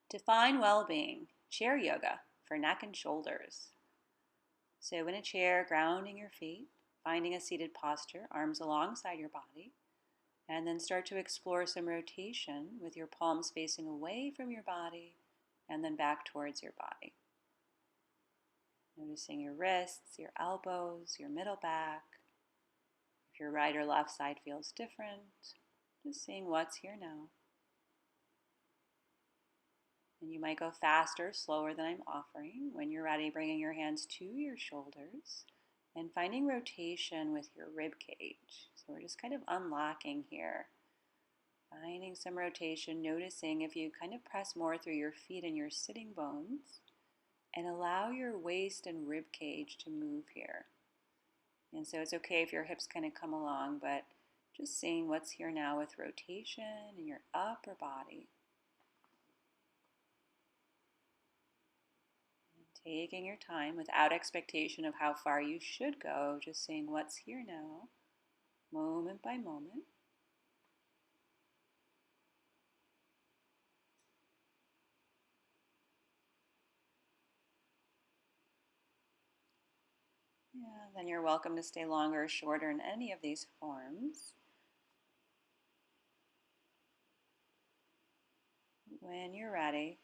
Define well-being, chair yoga for neck and shoulders. So in a chair, grounding your feet, finding a seated posture, arms alongside your body, and then start to explore some rotation with your palms facing away from your body and then back towards your body. Noticing your wrists, your elbows, your middle back. If your right or left side feels different, just seeing what's here now. And you might go faster, slower than I'm offering. When you're ready, bringing your hands to your shoulders and finding rotation with your rib cage. So we're just kind of unlocking here. Finding some rotation, noticing if you kind of press more through your feet and your sitting bones and allow your waist and rib cage to move here. And so it's okay if your hips kind of come along, but just seeing what's here now with rotation in your upper body. Taking your time without expectation of how far you should go, just seeing what's here now, moment by moment. Yeah, then you're welcome to stay longer or shorter in any of these forms. When you're ready,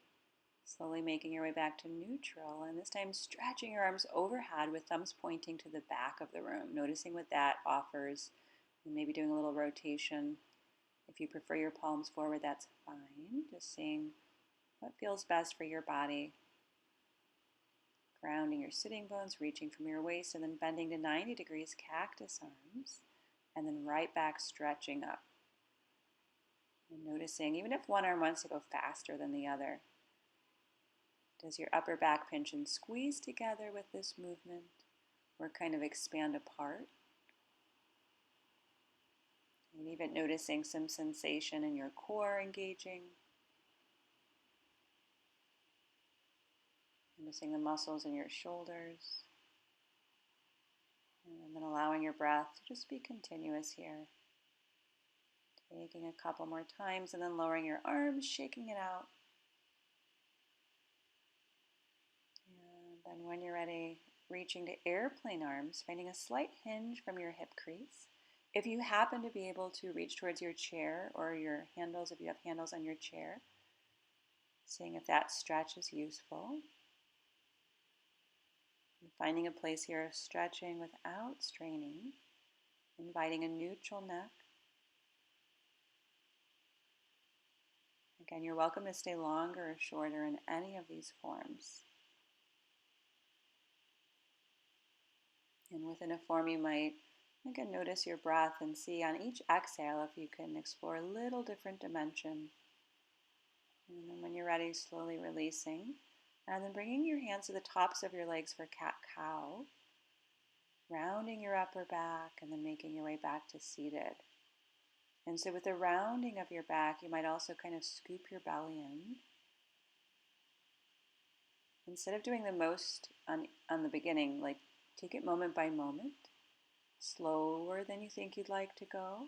slowly making your way back to neutral, and this time stretching your arms overhead with thumbs pointing to the back of the room, noticing what that offers, and maybe doing a little rotation. If you prefer your palms forward, that's fine. Just seeing what feels best for your body. Grounding your sitting bones, reaching from your waist, and then bending to 90 degrees, cactus arms, and then right back stretching up. And noticing, even if one arm wants to go faster than the other, does your upper back pinch and squeeze together with this movement, or kind of expand apart? And even noticing some sensation in your core engaging. Noticing the muscles in your shoulders. And then allowing your breath to just be continuous here. Taking a couple more times and then lowering your arms, shaking it out. And then when you're ready, reaching to airplane arms, finding a slight hinge from your hip crease. If you happen to be able to reach towards your chair or your handles, if you have handles on your chair, seeing if that stretch is useful. And finding a place here of stretching without straining, inviting a neutral neck. Again, you're welcome to stay longer or shorter in any of these forms. And within a form, you might, again, notice your breath and see on each exhale if you can explore a little different dimension. And then when you're ready, slowly releasing. And then bringing your hands to the tops of your legs for cat-cow. Rounding your upper back and then making your way back to seated. And so with the rounding of your back, you might also kind of scoop your belly in. Instead of doing the most on the beginning, like take it moment by moment, slower than you think you'd like to go,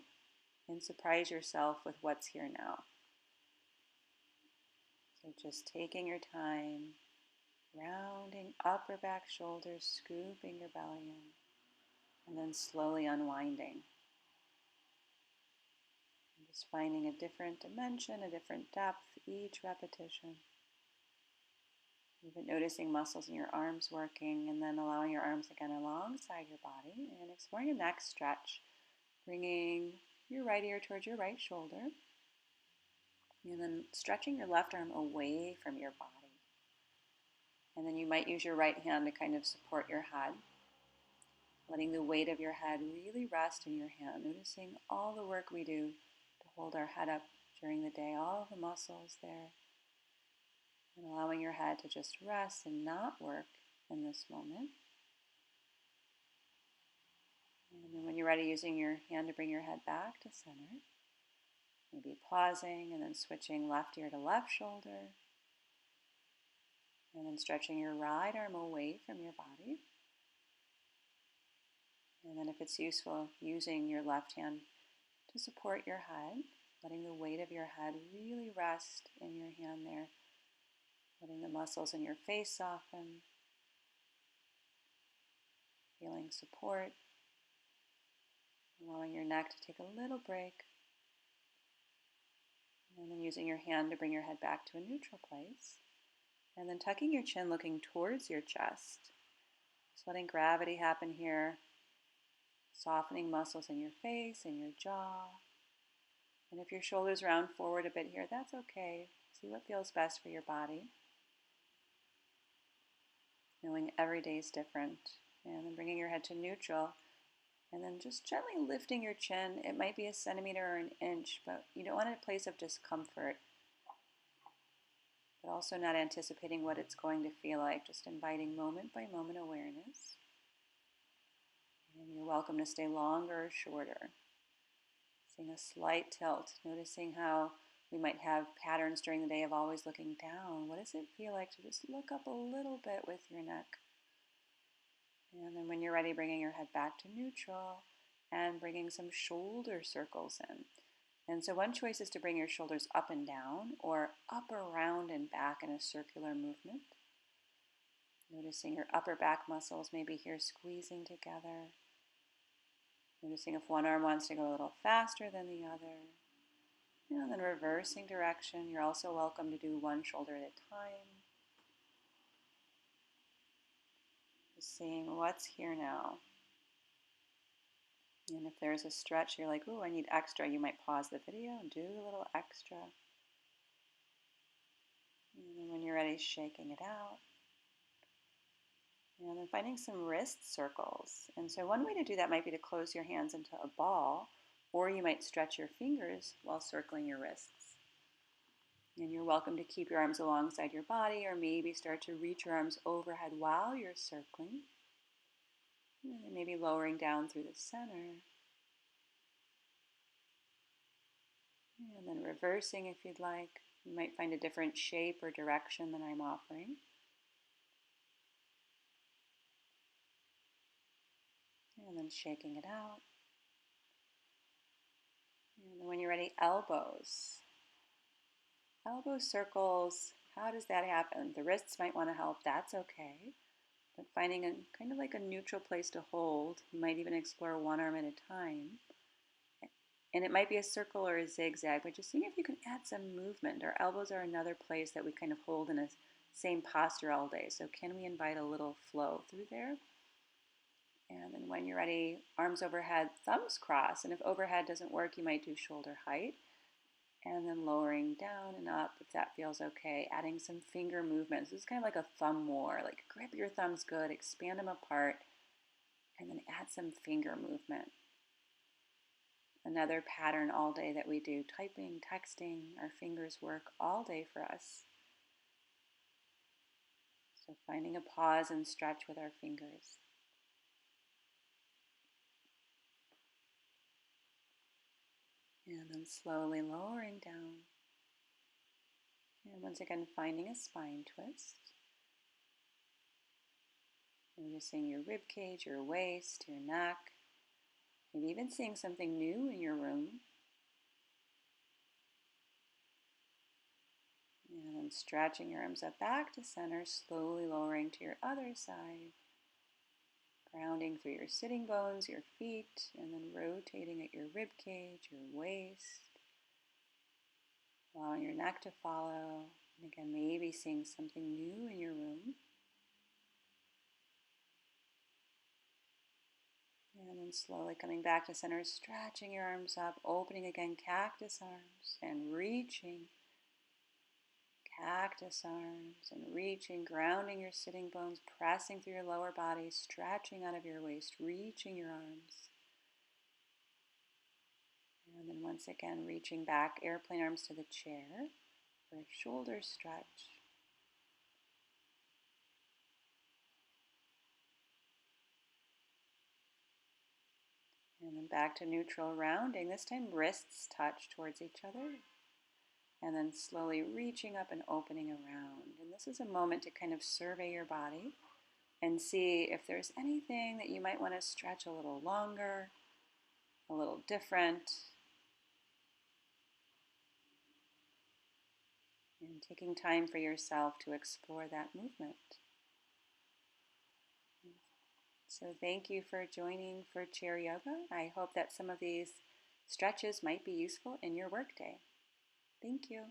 and surprise yourself with what's here now. So just taking your time, rounding upper back, shoulders, scooping your belly in, and then slowly unwinding. And just finding a different dimension, a different depth each repetition. Even noticing muscles in your arms working, and then allowing your arms again alongside your body and exploring a neck stretch, bringing your right ear towards your right shoulder, and then stretching your left arm away from your body. And then you might use your right hand to kind of support your head, letting the weight of your head really rest in your hand, noticing all the work we do to hold our head up during the day, all the muscles there, and allowing your head to just rest and not work in this moment. And then when you're ready, using your hand to bring your head back to center, maybe pausing and then switching left ear to left shoulder, and then stretching your right arm away from your body. And then if it's useful, using your left hand to support your head, letting the weight of your head really rest in your hand there, Letting the muscles in your face soften, feeling support, allowing your neck to take a little break, and then using your hand to bring your head back to a neutral place, and then tucking your chin, looking towards your chest. Just letting gravity happen here, softening muscles in your face and your jaw. And if your shoulders round forward a bit here, that's okay. See what feels best for your body. Knowing every day is different. And then bringing your head to neutral. And then just gently lifting your chin. It might be a centimeter or an inch, but you don't want a place of discomfort. But also not anticipating what it's going to feel like. Just inviting moment by moment awareness. And you're welcome to stay longer or shorter. Seeing a slight tilt. Noticing how we might have patterns during the day of always looking down. What does it feel like to just look up a little bit with your neck? And then when you're ready, bringing your head back to neutral and bringing some shoulder circles in. And so one choice is to bring your shoulders up and down or up, around, and back in a circular movement. Noticing your upper back muscles maybe here squeezing together. Noticing if one arm wants to go a little faster than the other. And then reversing direction. You're also welcome to do one shoulder at a time. Just seeing what's here now. And if there's a stretch, you're like, ooh, I need extra. You might pause the video and do a little extra. And then when you're ready, shaking it out. And then finding some wrist circles. And so one way to do that might be to close your hands into a ball, or you might stretch your fingers while circling your wrists. And you're welcome to keep your arms alongside your body, or maybe start to reach your arms overhead while you're circling. And then maybe lowering down through the center. And then reversing if you'd like. You might find a different shape or direction than I'm offering. And then shaking it out. And then when you're ready, elbows. Elbow circles, how does that happen? The wrists might want to help, that's okay. But finding a kind of like a neutral place to hold, you might even explore one arm at a time. And it might be a circle or a zigzag, but just seeing if you can add some movement. Our elbows are another place that we kind of hold in a same posture all day. So can we invite a little flow through there? And then when you're ready, arms overhead, thumbs cross. And if overhead doesn't work, you might do shoulder height. And then lowering down and up if that feels okay. Adding some finger movements. This is kind of like a thumb war. Like grip your thumbs good, expand them apart, and then add some finger movement. Another pattern all day that we do, typing, texting, our fingers work all day for us. So finding a pause and stretch with our fingers. And then slowly lowering down. And once again, finding a spine twist. Noticing your rib cage, your waist, your neck. Maybe even seeing something new in your room. And then stretching your arms up back to center, slowly lowering to your other side. Grounding through your sitting bones, your feet, and then rotating at your rib cage, your waist. Allowing your neck to follow. And again, maybe seeing something new in your room. And then slowly coming back to center, stretching your arms up, opening again, cactus arms, and reaching. Cactus arms, and reaching, grounding your sitting bones, pressing through your lower body, stretching out of your waist, reaching your arms. And then once again, reaching back, airplane arms to the chair for a shoulder stretch. And then back to neutral, rounding. This time wrists touch towards each other. And then slowly reaching up and opening around. And this is a moment to kind of survey your body and see if there's anything that you might want to stretch a little longer, a little different. and taking time for yourself to explore that movement. So thank you for joining for Chair Yoga. I hope that some of these stretches might be useful in your workday. Thank you.